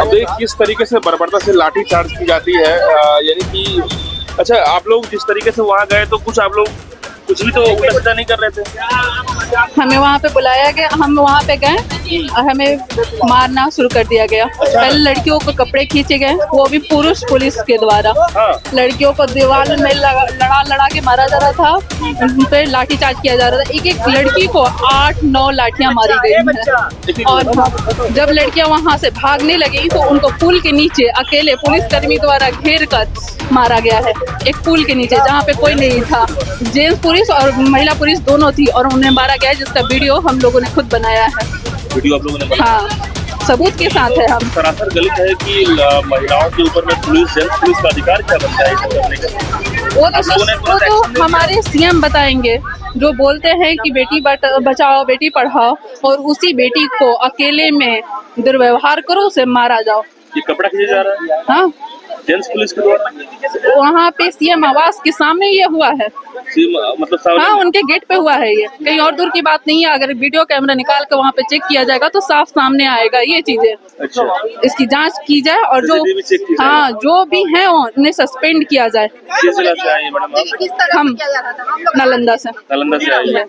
अब देखिए किस तरीके से बर्बरता से लाठी चार्ज की जाती है, यानी कि अच्छा आप लोग जिस तरीके से वहाँ गए तो कुछ आप लोग कुछ भी तो उल्टा सीधा नहीं कर रहे थे। हमें वहाँ पे बुलाया गया, हम वहाँ पे गए और हमें मारना शुरू कर दिया गया। पहले लड़कियों को कपड़े खींचे गए, वो भी पुरुष पुलिस के द्वारा। लड़कियों को दीवार में लड़ा के मारा जा रहा था, उन पे लाठी चार्ज किया जा रहा था। एक एक लड़की को 8-9 लाठियां मारी गई हैं। और जब लड़कियां वहाँ से भागने लगी तो उनको पुल के नीचे अकेले पुलिसकर्मी द्वारा घेर कर मारा गया है। एक पुल के नीचे जहाँ पे कोई नहीं था, जेंट्स पुलिस और महिला पुलिस दोनों थी और उन्हें मारा गया है, जिसका वीडियो हम लोगों ने खुद बनाया है। वीडियो आप लोगों ने बनाया? हाँ, सबूत के साथ है। हम सरासर गलत है कि महिलाओं के ऊपर में पुलिस जेंट्स पुलिस का अधिकार क्या बनता है करने का? वो तो हमारे सीएम बताएंगे, जो बोलते हैं कि बेटी बचाओ बेटी पढ़ाओ, और उसी बेटी को अकेले में दुर्व्यवहार करो, उसे मारा जाओ। ये कपड़ा खींचा जा रहा है? हाँ, जेंट्स पुलिस के द्वारा वहाँ पे सीएम आवास के सामने ये हुआ है। मतलब हाँ, उनके गेट पे हुआ है। ये कहीं और दूर की बात नहीं है। अगर वीडियो कैमरा निकाल कर वहाँ पे चेक किया जाएगा तो साफ सामने आएगा ये चीजें। अच्छा, इसकी जांच की जाए और हाँ, जो भी है उन्हें सस्पेंड किया जाए। किस जिला से आई मैडम? हम नालंदा से। नालंदा से आई है।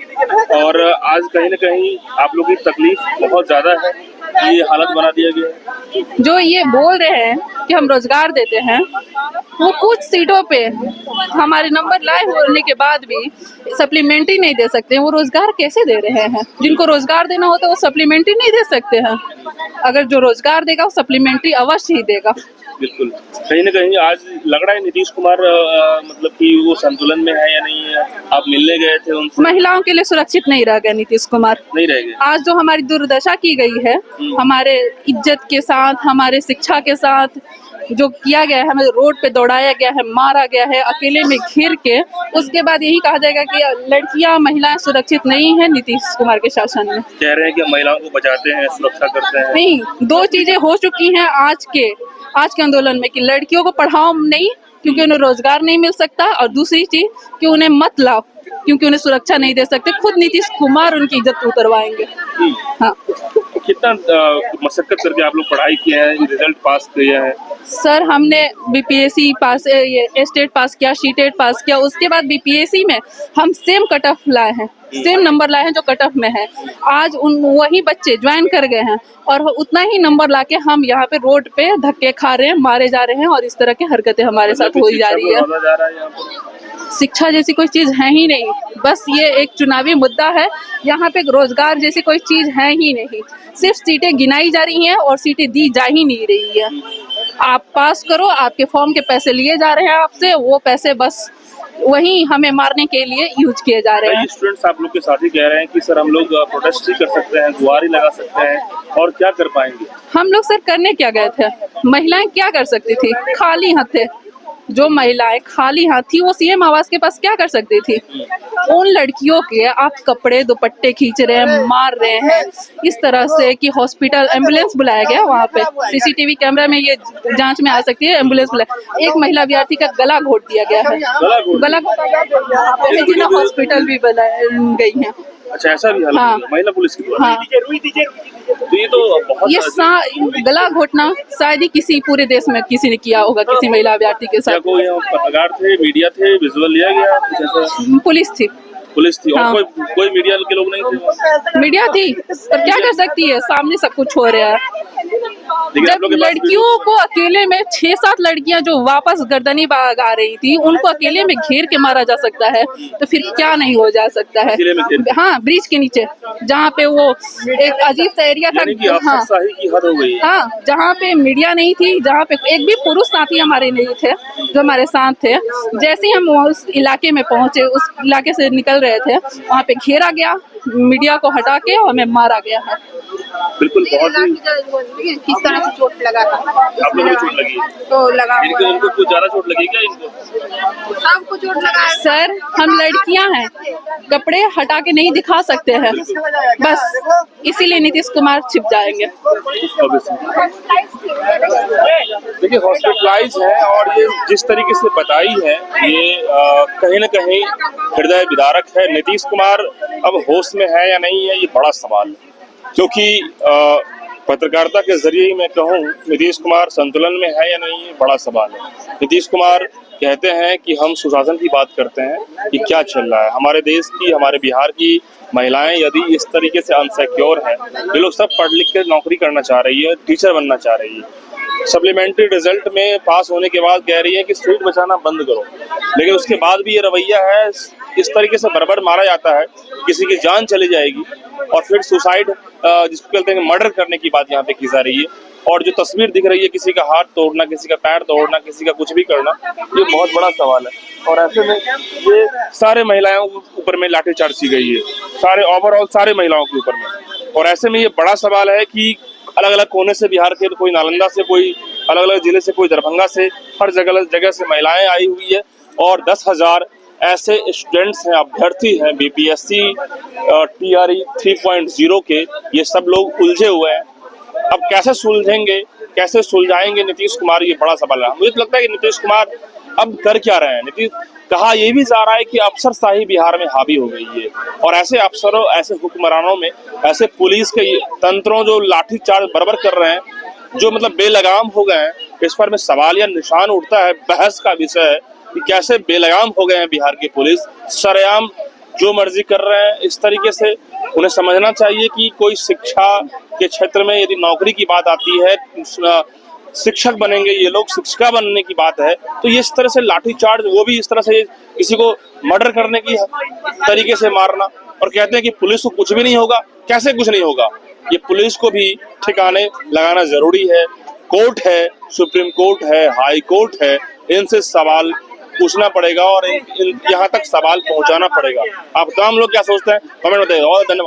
और आज कहीं न कहीं आप लोगों की तकलीफ बहुत ज्यादा है, ये हालत बना दिया गया है। जो ये बोल रहे हैं कि हम रोजगार देते हैं, वो कुछ सीटों पे हमारे नंबर लाए होने के बाद भी सप्लीमेंट्री नहीं दे सकते हैं। वो रोजगार कैसे दे रहे हैं? जिनको रोजगार देना होता है वो सप्लीमेंट्री नहीं दे सकते हैं। अगर जो रोजगार देगा वो सप्लीमेंट्री अवश्य ही देगा। बिल्कुल, कहीं न कहीं आज लग रहा है नीतीश कुमार मतलब कि वो संतुलन में है या नहीं है? आप मिलने गए थे उनसे? महिलाओं के लिए सुरक्षित नहीं रह गए नीतीश कुमार, नहीं रह गए। आज जो हमारी दुर्दशा की गई है, हमारे इज्जत के साथ, हमारे शिक्षा के साथ जो किया गया है, हमें रोड पे दौड़ाया गया है, मारा गया है अकेले में घेर के, उसके बाद यही कहा जाएगा कि लड़कियां महिलाएं सुरक्षित नहीं है नीतीश कुमार के शासन में। कह रहे हैं कि महिलाओं को बचाते हैं, सुरक्षा करते हैं। नहीं, दो चीजें हो चुकी हैं आज के आंदोलन में कि लड़कियों को पढ़ाओ नहीं क्योंकि उन्हें रोजगार नहीं मिल सकता, और दूसरी चीज कि उन्हें मत लाओ क्योंकि उन्हें सुरक्षा नहीं दे सकते। खुद नीतीश कुमार उनकी इज्जत उतरवाएंगे। हाँ, कितना मशक्कत करके आप लोग पढ़ाई किए हैं, रिजल्ट पास किया है? सर हमने बीपीएससी पास, ये स्टेट पास किया, सीटेट पास किया, उसके बाद बीपीएससी में हम सेम कट ऑफ लाए हैं, सेम नंबर लाए हैं जो कट ऑफ में है। आज वही बच्चे ज्वाइन कर गए हैं और उतना ही नंबर लाके हम यहाँ पे रोड पे धक्के खा रहे हैं, मारे जा रहे हैं, और इस तरह की हरकतें हमारे साथ हो जा रही है। शिक्षा जैसी कोई चीज है ही नहीं, बस ये एक चुनावी मुद्दा है। यहाँ पे रोजगार जैसी कोई चीज है ही नहीं, सिर्फ सीटें गिनाई जा रही हैं और सीटें दी जा ही नहीं रही है। आप पास करो, आपके फॉर्म के पैसे लिए जा रहे हैं आपसे, वो पैसे बस वही हमें मारने के लिए यूज किए जा रहे हैं। स्टूडेंट्स आप लोग के साथ ही कह रहे हैं कि सर हम लोग प्रोटेस्ट ही कर सकते हैं, गुहार लगा सकते हैं, और क्या कर पाएंगे? हम लोग सर करने क्या गए थे? महिलाएं क्या कर सकती थी? खाली हाथ थे। जो महिलाएं खाली हाथ थी वो सीएम आवास के पास क्या कर सकती थी? उन लड़कियों के आप कपड़े दुपट्टे खींच रहे हैं, मार रहे हैं इस तरह से कि हॉस्पिटल एम्बुलेंस बुलाया गया। वहाँ पे सीसीटीवी कैमरा में ये जांच में आ सकती है, एम्बुलेंस बुलाया। एक महिला विद्यार्थी का गला घोट दिया गया है, गला जिन्हें हॉस्पिटल भी गई है। अच्छा, ऐसा भी हाल है महिला पुलिस की द्वारा? हाँ, तो ये तो बहुत ये गला घोटना शायद ही किसी पूरे देश में किसी ने किया होगा किसी महिला विद्यार्थी के साथ। कोई पत्रकार थे, मीडिया थे, विजुअल लिया गया? पुलिस थी। पुलिस थी? हाँ। और कोई मीडिया के लोग नहीं थे? मीडिया थी, पर क्या कर सकती है? सामने सब कुछ हो रहा है। जब लड़कियों को अकेले में 6-7 लड़कियां जो वापस गर्दनी बाग आ रही थी, उनको अकेले में घेर के मारा जा सकता है, तो फिर क्या नहीं हो जा सकता है? हाँ, ब्रिज के नीचे जहाँ पे वो एक अजीब सा एरिया था। हाँ, की हद हो गई। हाँ, जहाँ पे मीडिया नहीं थी, जहाँ पे एक भी पुरुष साथी हमारे नहीं थे जो हमारे साथ थे। जैसे ही हम उस इलाके में पहुंचे, उस इलाके से निकल रहे थे, वहाँ पे घेरा गया, मीडिया को हटा के हमें मारा गया है। बिल्कुल, बहुत किस तरह से चोट लगा था? आप लोगों को चोट लगी? तो लगा हुआ है। इनको कुछ ज्यादा चोट लगी क्या? इनको सबको चोट लगा है। सर हम लड़कियां हैं, कपड़े हटा के नहीं दिखा सकते हैं, बस इसीलिए नीतीश कुमार छिप जाएंगे। देखिए, हॉस्पिटलाइज है और ये जिस तरीके से बताई है ये कहीं न कहीं हृदय विदारक है। नीतीश कुमार अब होश में है या नहीं है, ये बड़ा सवाल है, क्योंकि पत्रकारिता के जरिए ही मैं कहूँ, नीतीश कुमार संतुलन में है या नहीं, ये बड़ा सवाल है। नीतीश कुमार कहते हैं कि हम सुशासन की बात करते हैं कि क्या चल रहा है हमारे देश की, हमारे बिहार की महिलाएं यदि इस तरीके से अनसिक्योर है, ये लोग सब पढ़ लिख के नौकरी करना चाह रही है, टीचर बनना चाह रही है, सप्लीमेंट्री रिजल्ट में पास होने के बाद कह रही है कि सीट बचाना बंद करो, लेकिन उसके बाद भी ये रवैया है, इस तरीके से बर्बर मारा जाता है, किसी की जान चली जाएगी और फिर सुसाइड जिसको कहते हैं मर्डर करने की बात यहाँ पे की जा रही है। और जो तस्वीर दिख रही है, किसी का हाथ तोड़ना, किसी का पैर तोड़ना, किसी का कुछ भी करना, ये बहुत बड़ा सवाल है। और ऐसे में ये सारे महिलाओं के ऊपर में लाठीचार्ज की गई है, सारे ओवरऑल सारे महिलाओं के ऊपर में। और ऐसे में ये बड़ा सवाल है कि अलग अलग कोने से बिहार के, कोई नालंदा से, कोई अलग अलग जिले से, कोई दरभंगा से, हर जगह से महिलाएं आई हुई है और 10,000 ऐसे स्टूडेंट्स हैं, अभ्यर्थी हैं बीपीएससी TRE 3.0 के, ये सब लोग उलझे हुए हैं। अब कैसे सुलझेंगे, कैसे सुलझाएंगे नीतीश कुमार, ये बड़ा सवाल है। मुझे तो लगता है कि नीतीश कुमार अब कर क्या रहे हैं। नीतीश कहा ये भी जा रहा है कि अफसरशाही बिहार में हावी हो गई है और ऐसे अफसरों, ऐसे हुक्मरानों में, ऐसे पुलिस के तंत्रों जो लाठीचार्ज बर्बर कर रहे हैं, जो मतलब बेलगाम हो गए हैं, इस पर में सवाल या निशान उठता है। बहस का विषय है कि कैसे बेलगाम हो गए हैं बिहार की पुलिस, सरेआम जो मर्जी कर रहे हैं। इस तरीके से उन्हें समझना चाहिए कि कोई शिक्षा के क्षेत्र में यदि नौकरी की बात आती है, शिक्षक बनेंगे ये लोग, शिक्षिका बनने की बात है, तो ये इस तरह से लाठीचार्ज, वो भी इस तरह से किसी को मर्डर करने की तरीके से मारना, और कहते हैं कि पुलिस को कुछ भी नहीं होगा। कैसे कुछ नहीं होगा? ये पुलिस को भी ठिकाने लगाना जरूरी है। कोर्ट है, सुप्रीम कोर्ट है, हाई कोर्ट है, इनसे सवाल पूछना पड़ेगा और यहाँ तक सवाल पहुंचाना पड़ेगा। आप तमाम लोग क्या सोचते हैं कमेंट में बताइए। और धन्यवाद।